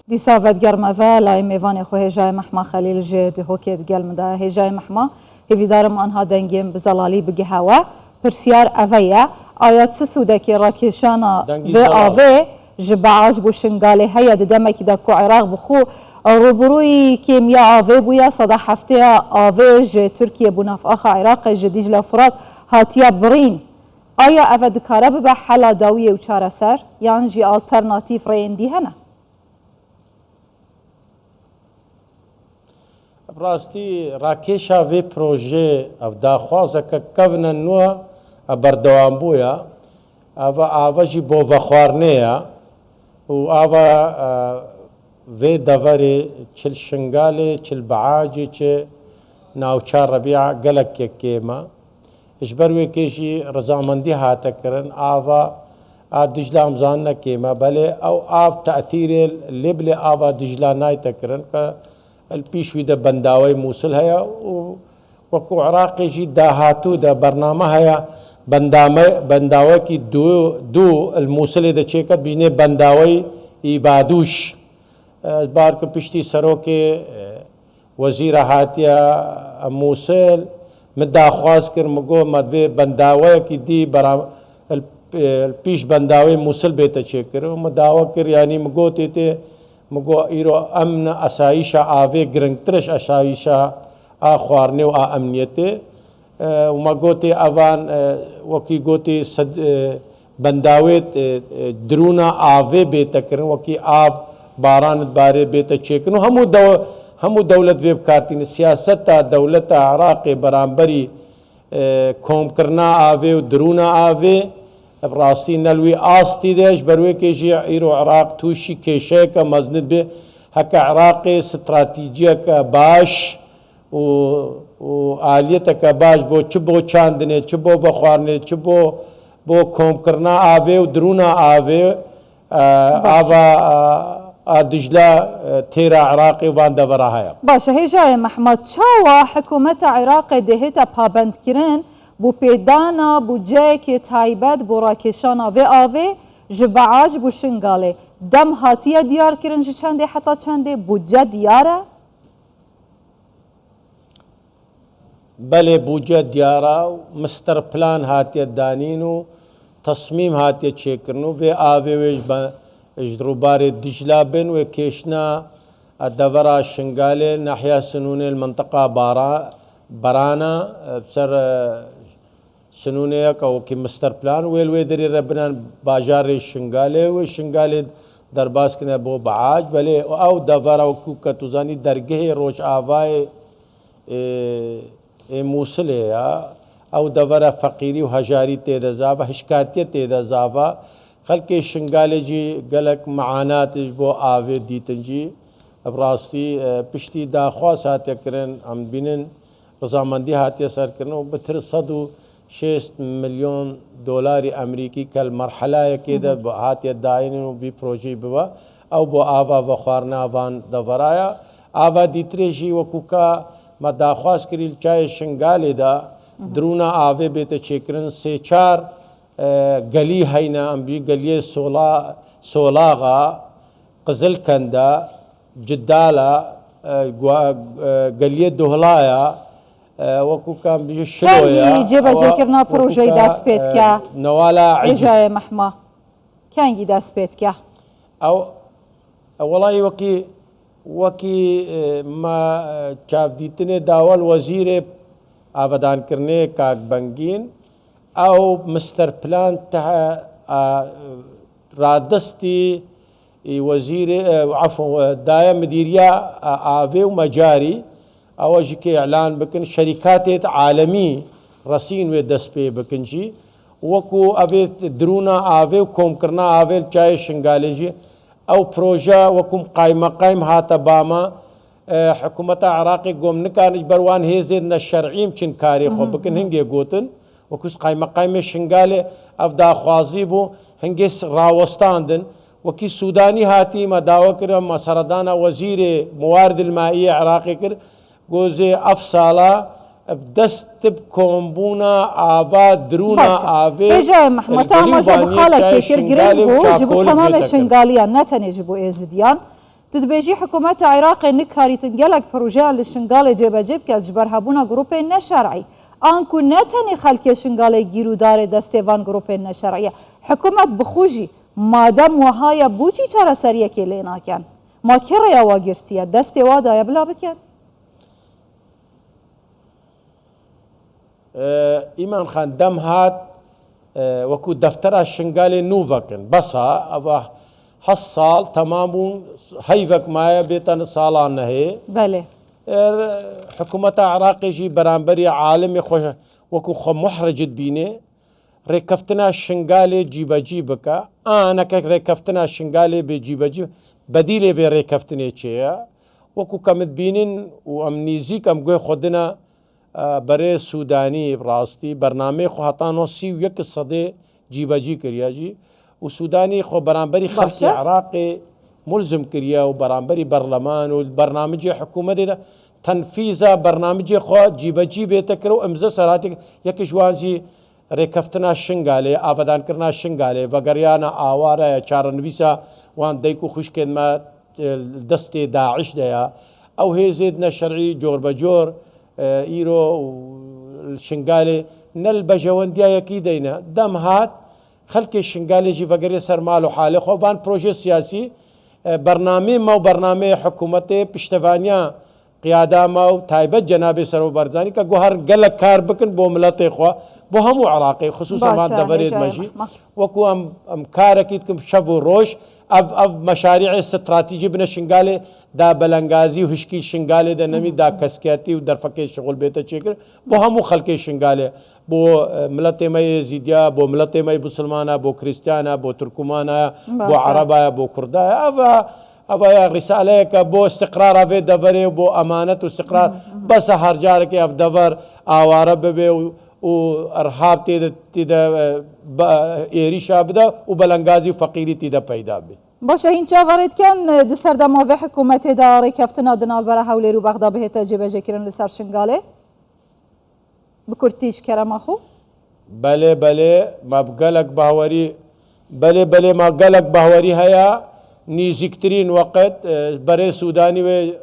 دیساوت گرمه لای میوان خو هجای محما خلیل جد هوکت گلم دا هجای محما هیویدارم آنها دنگیم بزلالی بگه هوا پرسیار اویا آیا چه سوده که راکشانا و آوه جبعاج بو شنگاله هیا دمکی دا کو عراق بخو روبروی کیمیا آوه بویا صدا هفته آوه ج ترکیه بناف آخ عراق جدیج لفرات هاتیا برین آیا اوه دکاره به حلا داویه و چاره سر یان جی آلترناتیف رایندی هنه براستی راکیشا وی پروژه او داخوازه که کون نوع بردوام بویا او آوجی بو وخوارنه و او وی دوری چل شنگاله چل بعاجی چه ناوچار ربیع گلک کیما اجبروی کشی رضامندی هاتا کرن آوا دجلا امزان نکیما بله او آف تأثیر لبل آوا دجلا نای تکرن که البيشوي ده بنداوي موصل هيا وكو عراقي جي داهاتو ده برنامه هيا بنداوي كي دو الموصل ده چيكت بجنه بنداوي إبادوش بارك پشتي سروكي وزير هاتيا موصل مدى خواز كر مگو مدوي بنداوي كي دي برام البيش بنداوي موصل بيتا چيكر ومداوي كر يعني مگو تيتي مگو ایرو امن اسایشا آوه گرنگترش اسایشا آخوارنه و امنیته و مگو تی اوان وکی گوتی بنداویت درونا آوه بیتا کرن وکی آب باران باره بیتا چیکن و همو دولت ویب کارتین سیاست دولت عراق برانبری کوم کرنا آوه و درونا آوه براسي نلوي آستي ديش بروي كيجي عيرو عراق توشي كيشيك مزند به هكا عراقي استراتيجيك باش و آليتك باش بو چبو چاندنه چبو بخوارنه چبو بو كوم کرنا آوه و درونا آوه آوه دجلا تيرا عراقي وان دورا هيا باشه هجاي محمد چاوا حكومة عراق دهتا پابند كرن بو پیدانا بو جای که تایبت بو راکشانا و آوه جبعاج بو شنگاله دم هاتیه دیار کرن جه چنده حتی چنده بودجه دیاره؟ بله بودجه دیاره مستر پلان هاتیه دانینو تصمیم هاتیه چه کرنو و آوه ویج اجدروبار دجلا بن و کشنا دورا شنگاله ناحیه سنون المنطقه برانا بسر سنونه که کی مستر پلان ویلوی دری ربنا باجار شنگاله و شنگاله در باز کنه بو بعاج بله او دورا و کوکا توزانی درگه روش آوای موصله یا او دورا فقیری و هجاری تیدا زاوا هشکاتی تیدا زاوا خلق شنگاله جی گلک معاناتش بو آوه دیتن جی براستی پشتی داخواست هاتی کرن هم بینن رضامندی هاتی سر کرن و بتر 106 مليون دولار امریکی کل مرحله كده هاتی داین و بی پروژه بوا او بو آوا و خوارنا وان دورایا آوا دیتری جی و کوکا ما داخواست کریل چای شنگاله دا درونا آوه بیت چکرن 3-4 گلی هینا ام بی گلی سولاغا قزل کندا جدالا گلی دهلایا وكو كان بيجي شلويا كان يجيب جاكرنا بروجي داس بيتكا نوالا إجا محما كان يجي داس بيتكا او والله وكي ما شاف ديتني داول وزير آبادان کرنے کاک بنگین او مستر پلان تها رادستی وزير عفوا دايا مديريا آوي ومجاري اوجي كي اعلان بكن شركات عالمي رصين ودس بي بكن جي وكو ابي درونا آوي وكوم كرنا آوي چاي شنگالي جي او پروژا وكم قايم هاتا باما حكومة عراقي قوم نكان بروان هيزين الشرعيم چن كاري خو بكن هنگي قوتن وكس قايم شنگالي افدا خوازيبو هنگي راوستاندن وكي سوداني هاتي ما داوا كرم ما سردانا وزير موارد المائية عراقي كر گوزه افسالا دست بكومبونا آوا درونا آوه بجای محمد ما جب خالك كر قريب بو جبو تمام شنغاليا نتن جبو ازديان تدبيجي حكومة عراق نكاري تنقلك بروجيان للشنقالي جيبا جيب كاز جبرهبونا جروبين نشرعي آنكو نتني خلقي شنقالي جيرو دار دستيفان جروبين نشرعية حكومة بخوجي مادام وهاي بوچی چاره سریه که لینا کن ما کریا واگرتیه دستی وادا بلا بکن ایمان خان دم هات وكو دفتر الشنقالي نوفاكن بسا أبا هالصال تمامون هيفك مايا بيتن صالان نهي بله حكومة عراقي جي برانبري عالمي خوش وكو خو محرجت بيني ركفتنا الشنقالي جيبا جيبكا أنا ركفتنا الشنقالي بجيبا جيب بديلي بركفتني تشيا وكو كمت بينين وأمنيزيك أم قوي خدنا بري سوداني براستي برنامج خو هتانو سی و یک صدي جيبا جي كريا جي وسوداني خو برانبري خلق عراقي ملزم كريا وبرانبري برلمان والبرنامج حكومة ده تنفيذ برنامج خو جيبا جي بيتكرو امزة سراتك يك جوانزي ركفتنا الشنقالي آفدان كرنا الشنقالي وغريانا آوارا چارنويسا وان ديكو خشكن ما دستي داعش ديا او هي زيدنا شرعي جور بجور ايرو الشنقالي نل بجوانديا يكيدينا دم هات خلق الشنقالي جي وغري سرمالو حالي خوبان بروجي سياسي برنامج مو برنامج حكومتي پشتوانيا قيادة مو تايبت جناب سرو برزاني كا گوهر گلک کار بکن بو ملت خوا بو همو عراقي خصوصا ما دبريد مجي وكو ام كاركيد كم شب وروش اب مشاريع استراتيجي بنا شنقالي دا بلنغازي وهشكي شنقالي دا نمي دا كسكياتي ودرفكي شغل بيتا چكر بو همو خلقي شنقالي بو ملت مي زيديا بو ملت مي بسلمانا بو كريستيانا بو تركمانا بو عربا بو كردايا ابا يا رسالة بو استقرار افي دبري بو امانة واستقرار بس هر جارك اف دبر اوارا ببي وارهاب تيدا ايري شابدا وبلنغازي فقيري تيدا پیدا بي باشه این چاورید کن دسر دماوی حکومت داری کفتنا دناو برا حولی رو بغدا به تجربه جکرن لسر شنگاله بکرتیش کرم اخو بله ما بقلق باوري بله ما قلق باوري هيا نيزكترين وقت بري سوداني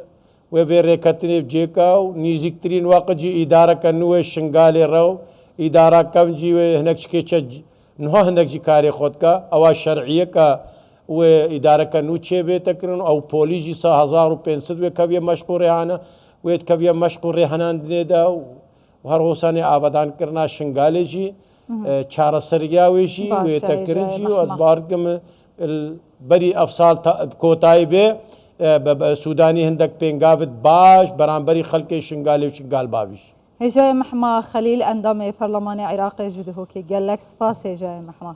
و بيركتني بجيكا نيزكترين وقت جي اداره كنو شنغالي رو اداره كم جي هناك كيتش نو هناك جي كاري خود کا او شرعيه کا و اداره كنو چه به تکرن او پولیس جي 1500 و كوي مشغول رهانا و كوي مشغول رهانان ديدا و هر حساني آبادان کرنا شنغالي جي چار سرگاوي جي و تکرن جي و ازباركم بري افصال كوتاي به سوداني هندك بينغافت باش برانبري خلقي شنغالي وشنغال بابيش هجاي محما خليل اندام برلمان عراقي جده كي قال لك سباس هجاي محما